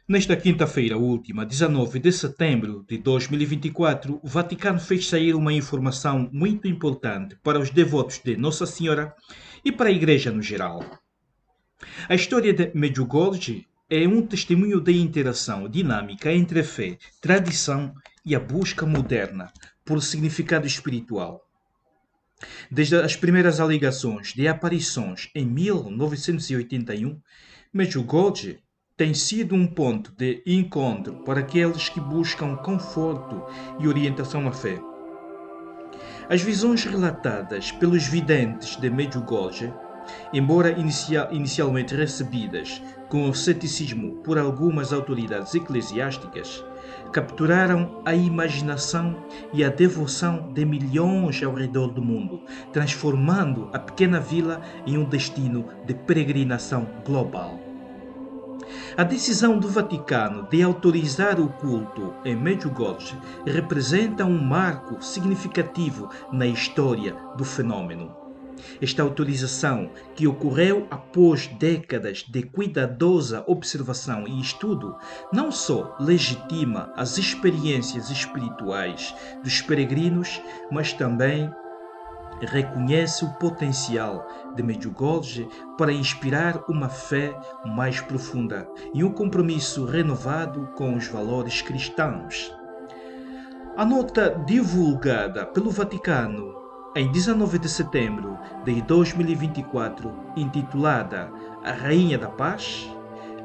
Nesta quinta-feira última, 19 de setembro de 2024, o Vaticano fez sair uma informação muito importante para os devotos de Nossa Senhora e para a Igreja no geral. A história de Medjugorje é um testemunho da interação dinâmica entre a fé, tradição e a busca moderna por significado espiritual. Desde as primeiras alegações de aparições em 1981, Medjugorje tem sido um ponto de encontro para aqueles que buscam conforto e orientação na fé. As visões relatadas pelos videntes de Medjugorje, embora inicialmente recebidas com ceticismo por algumas autoridades eclesiásticas, capturaram a imaginação e a devoção de milhões ao redor do mundo, transformando a pequena vila em um destino de peregrinação global. A decisão do Vaticano de autorizar o culto em Medjugorje representa um marco significativo na história do fenômeno. Esta autorização, que ocorreu após décadas de cuidadosa observação e estudo, não só legitima as experiências espirituais dos peregrinos, mas também reconhece o potencial de Medjugorje para inspirar uma fé mais profunda e um compromisso renovado com os valores cristãos. A nota divulgada pelo Vaticano em 19 de setembro de 2024, intitulada A Rainha da Paz,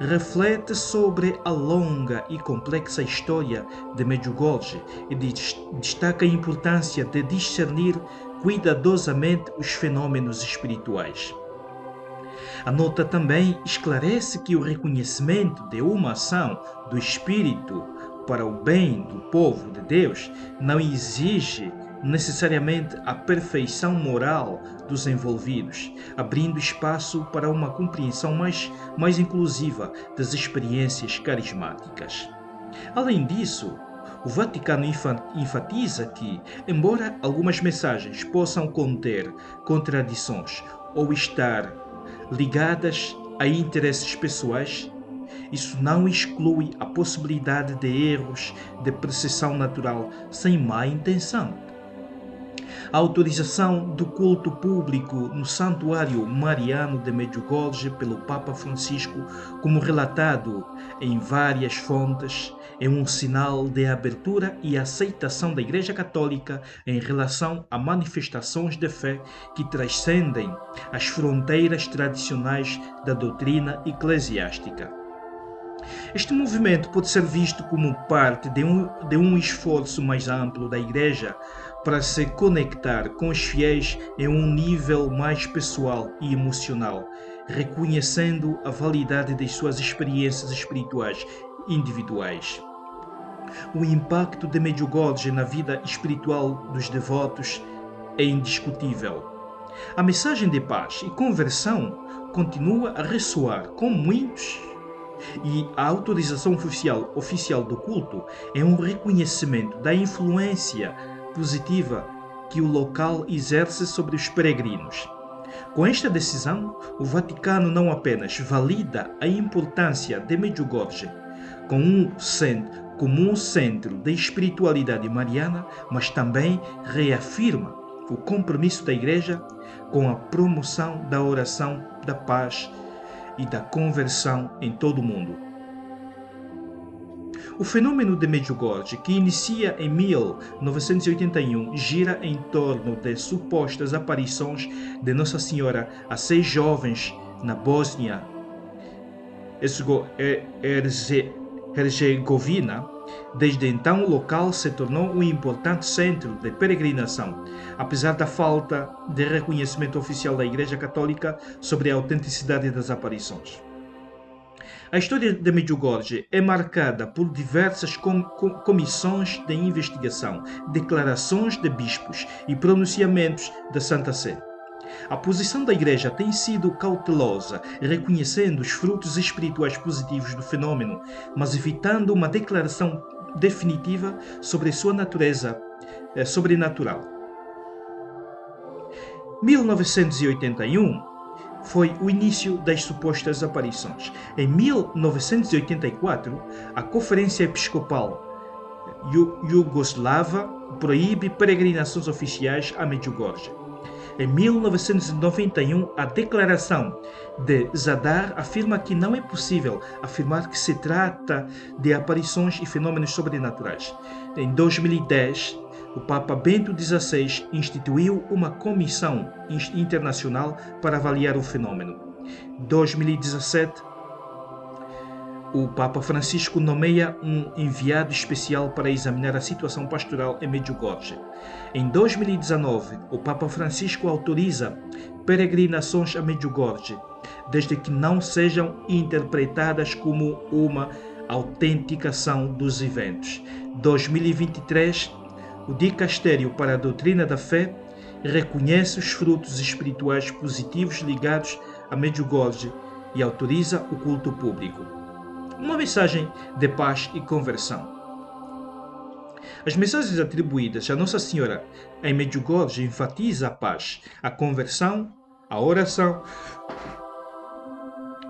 reflete sobre a longa e complexa história de Medjugorje e destaca a importância de discernir cuidadosamente os fenômenos espirituais. A nota também esclarece que o reconhecimento de uma ação do Espírito para o bem do povo de Deus não exige necessariamente a perfeição moral dos envolvidos, abrindo espaço para uma compreensão mais inclusiva das experiências carismáticas. Além disso, o Vaticano enfatiza que, embora algumas mensagens possam conter contradições ou estar ligadas a interesses pessoais, isso não exclui a possibilidade de erros de percepção natural sem má intenção. A autorização do culto público no Santuário Mariano de Medjugorje pelo Papa Francisco, como relatado em várias fontes, é um sinal de abertura e aceitação da Igreja Católica em relação a manifestações de fé que transcendem as fronteiras tradicionais da doutrina eclesiástica. Este movimento pode ser visto como parte de um esforço mais amplo da Igreja para se conectar com os fiéis em um nível mais pessoal e emocional, reconhecendo a validade das suas experiências espirituais individuais. O impacto de Medjugorje na vida espiritual dos devotos é indiscutível. A mensagem de paz e conversão continua a ressoar com muitos, e a autorização oficial do culto é um reconhecimento da influência positiva que o local exerce sobre os peregrinos. Com esta decisão, o Vaticano não apenas valida a importância de Medjugorje como um centro da espiritualidade mariana, mas também reafirma o compromisso da Igreja com a promoção da oração da paz e da conversão em todo o mundo. O fenômeno de Medjugorje, que inicia em 1981, gira em torno de supostas aparições de Nossa Senhora a 6 jovens na Bósnia-Herzegovina. Desde então, o local se tornou um importante centro de peregrinação, apesar da falta de reconhecimento oficial da Igreja Católica sobre a autenticidade das aparições. A história de Medjugorje é marcada por diversas comissões de investigação, declarações de bispos e pronunciamentos da Santa Sé. A posição da Igreja tem sido cautelosa, reconhecendo os frutos espirituais positivos do fenômeno, mas evitando uma declaração definitiva sobre sua natureza sobrenatural. 1981 foi o início das supostas aparições. Em 1984, a Conferência Episcopal Iugoslava proíbe peregrinações oficiais a Medjugorje. Em 1991, a Declaração de Zadar afirma que não é possível afirmar que se trata de aparições e fenômenos sobrenaturais. Em 2010, o Papa Bento XVI instituiu uma comissão internacional para avaliar o fenômeno. Em 2017, o Papa Francisco nomeia um enviado especial para examinar a situação pastoral em Medjugorje. Em 2019, o Papa Francisco autoriza peregrinações a Medjugorje, desde que não sejam interpretadas como uma autenticação dos eventos. Em 2023, o Dicastério para a Doutrina da Fé reconhece os frutos espirituais positivos ligados a Medjugorje e autoriza o culto público. Uma mensagem de paz e conversão. As mensagens atribuídas a Nossa Senhora em Medjugorje enfatizam a paz, a conversão, a oração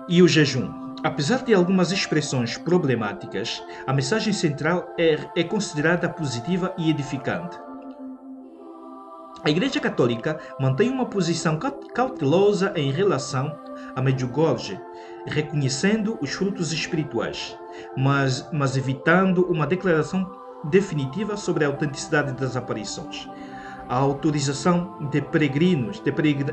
e o jejum. Apesar de algumas expressões problemáticas, a mensagem central é considerada positiva e edificante. A Igreja Católica mantém uma posição cautelosa em relação a Medjugorje, reconhecendo os frutos espirituais, mas evitando uma declaração definitiva sobre a autenticidade das aparições. A autorização de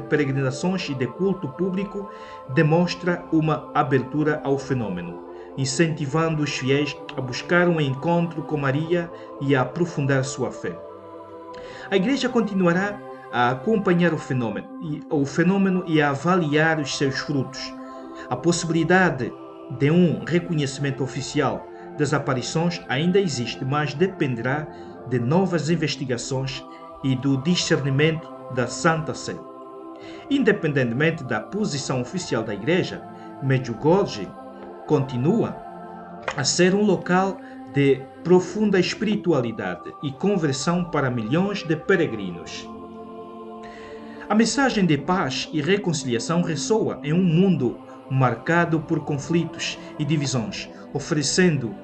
peregrinações e de culto público demonstra uma abertura ao fenômeno, incentivando os fiéis a buscar um encontro com Maria e a aprofundar sua fé. A Igreja continuará a acompanhar o fenômeno e a avaliar os seus frutos. A possibilidade de um reconhecimento oficial das aparições ainda existe, mas dependerá de novas investigações e do discernimento da Santa Sé. Independentemente da posição oficial da Igreja, Medjugorje continua a ser um local de profunda espiritualidade e conversão para milhões de peregrinos. A mensagem de paz e reconciliação ressoa em um mundo marcado por conflitos e divisões, oferecendo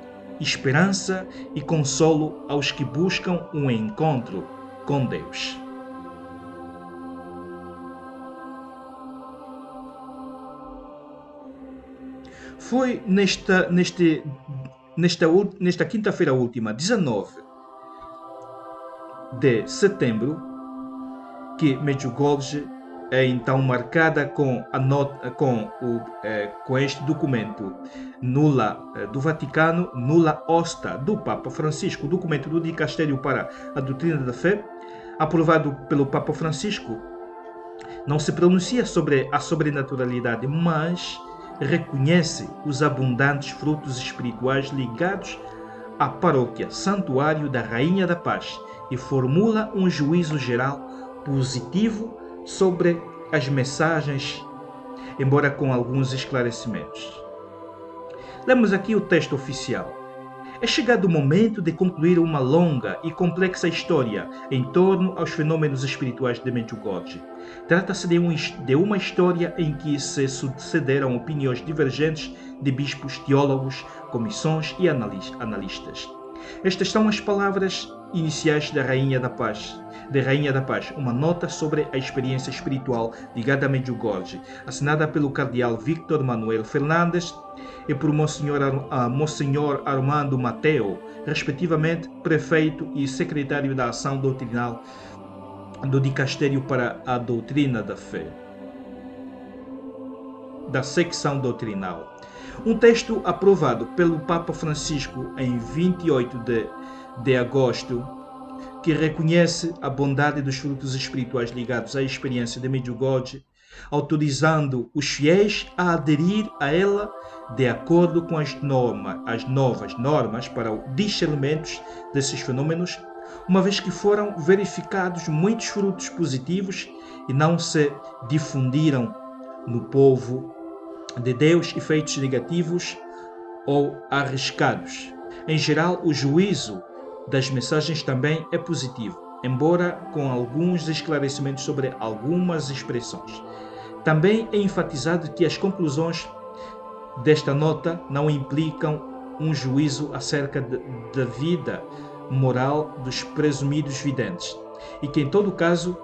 esperança e consolo aos que buscam um encontro com Deus. Foi nesta quinta-feira última, 19 de setembro, que Medjugorje é então marcada com este documento Nulla do Vaticano, Nulla Osta do Papa Francisco, documento do Dicastério para a Doutrina da Fé, aprovado pelo Papa Francisco. Não se pronuncia sobre a sobrenaturalidade, mas reconhece os abundantes frutos espirituais ligados à paróquia Santuário da Rainha da Paz e formula um juízo geral positivo sobre as mensagens, embora com alguns esclarecimentos. Lemos aqui o texto oficial. É chegado o momento de concluir uma longa e complexa história em torno aos fenômenos espirituais de Medjugorje. Trata-se de uma história em que se sucederam opiniões divergentes de bispos, teólogos, comissões e analistas. Estas são as palavras iniciais da Rainha da Paz, uma nota sobre a experiência espiritual ligada a Medjugorje, assinada pelo cardeal Víctor Manuel Fernandes e por Monsenhor Armando Mateo, respectivamente prefeito e secretário da Ação Doutrinal do Dicastério para a Doutrina da Fé, da secção doutrinal. Um texto aprovado pelo Papa Francisco em 28 de agosto, que reconhece a bondade dos frutos espirituais ligados à experiência de Medjugorje, autorizando os fiéis a aderir a ela de acordo com as novas normas para o discernimento desses fenômenos, uma vez que foram verificados muitos frutos positivos e não se difundiram no povo de Deus efeitos negativos ou arriscados. Em geral, o juízo das mensagens também é positivo, embora com alguns esclarecimentos sobre algumas expressões. Também é enfatizado que as conclusões desta nota não implicam um juízo acerca da vida moral dos presumidos videntes e que, em todo caso,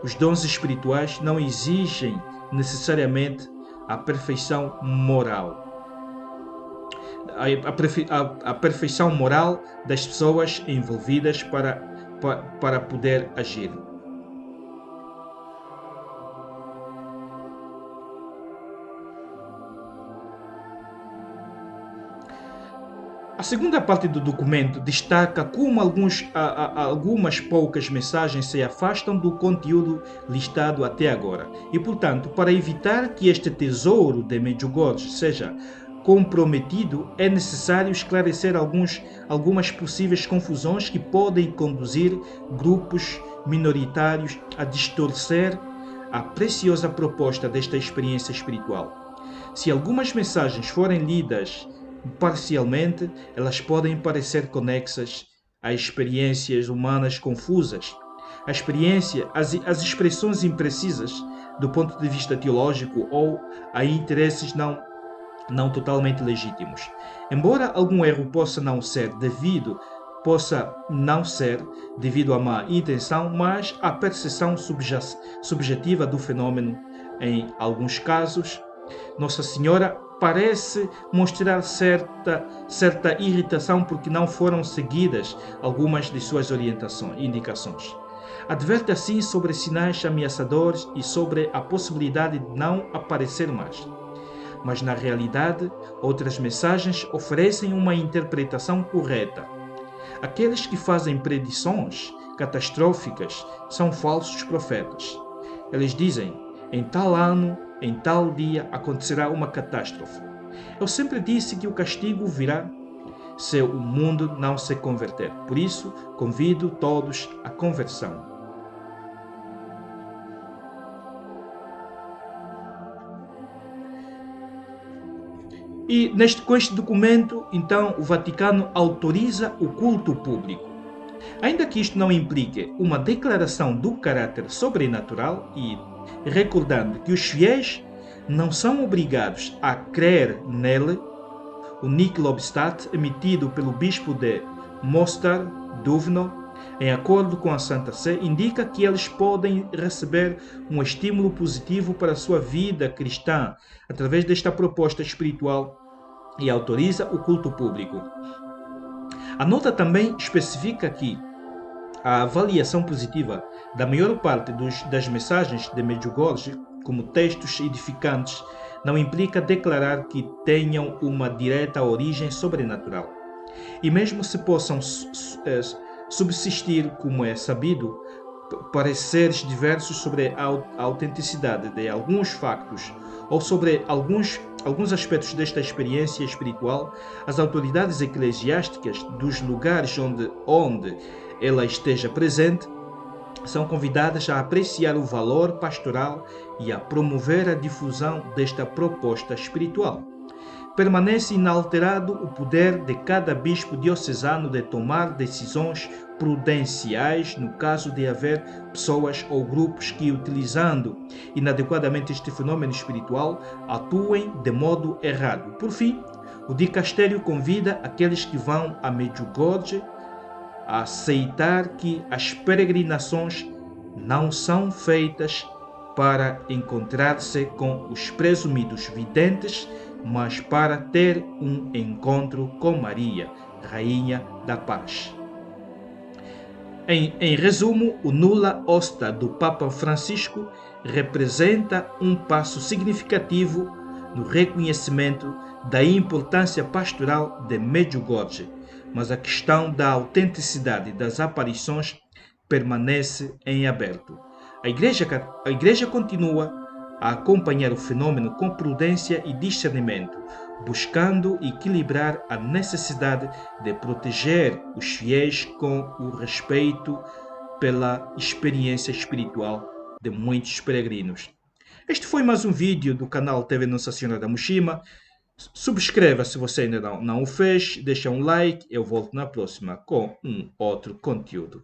os dons espirituais não exigem necessariamente a perfeição moral. A perfeição moral das pessoas envolvidas para poder agir. A segunda parte do documento destaca como algumas poucas mensagens se afastam do conteúdo listado até agora e, portanto, para evitar que este tesouro de Medjugorje seja comprometido, é necessário esclarecer algumas possíveis confusões que podem conduzir grupos minoritários a distorcer a preciosa proposta desta experiência espiritual. Se algumas mensagens forem lidas parcialmente, elas podem parecer conexas a experiências humanas confusas. As expressões imprecisas do ponto de vista teológico ou a interesses não totalmente legítimos. Embora algum erro possa não ser devido à má intenção, mas à percepção subjetiva do fenômeno. Em alguns casos, Nossa Senhora parece mostrar certa irritação porque não foram seguidas algumas de suas indicações. Adverte assim sobre sinais ameaçadores e sobre a possibilidade de não aparecer mais. Mas na realidade, outras mensagens oferecem uma interpretação correta. Aqueles que fazem predições catastróficas são falsos profetas. Eles dizem: em tal ano, em tal dia acontecerá uma catástrofe. Eu sempre disse que o castigo virá se o mundo não se converter. Por isso, convido todos à conversão. E com este documento, então, o Vaticano autoriza o culto público. Ainda que isto não implique uma declaração do caráter sobrenatural e recordando que os fiéis não são obrigados a crer nele, o Nihil Obstat, emitido pelo bispo de Mostar, Duvno, em acordo com a Santa Sé, indica que eles podem receber um estímulo positivo para a sua vida cristã através desta proposta espiritual e autoriza o culto público. A nota também especifica que a avaliação positiva da maior parte das mensagens de Medjugorje, como textos edificantes, não implica declarar que tenham uma direta origem sobrenatural. E mesmo se possam subsistir, como é sabido, pareceres diversos sobre a autenticidade de alguns factos ou sobre alguns aspectos desta experiência espiritual, as autoridades eclesiásticas dos lugares onde ela esteja presente são convidadas a apreciar o valor pastoral e a promover a difusão desta proposta espiritual. Permanece inalterado o poder de cada bispo diocesano de tomar decisões prudenciais no caso de haver pessoas ou grupos que, utilizando inadequadamente este fenômeno espiritual, atuem de modo errado. Por fim, o dicastério convida aqueles que vão a Medjugorje a aceitar que as peregrinações não são feitas para encontrar-se com os presumidos videntes, mas para ter um encontro com Maria, Rainha da Paz. Em resumo, o Nulla Osta do Papa Francisco representa um passo significativo no reconhecimento da importância pastoral de Medjugorje, mas a questão da autenticidade das aparições permanece em aberto. A Igreja continua a acompanhar o fenômeno com prudência e discernimento, buscando equilibrar a necessidade de proteger os fiéis com o respeito pela experiência espiritual de muitos peregrinos. Este foi mais um vídeo do canal TV Nossa Senhora da Mushima. Subscreva se você ainda não o fez, deixa um like, eu volto na próxima com um outro conteúdo.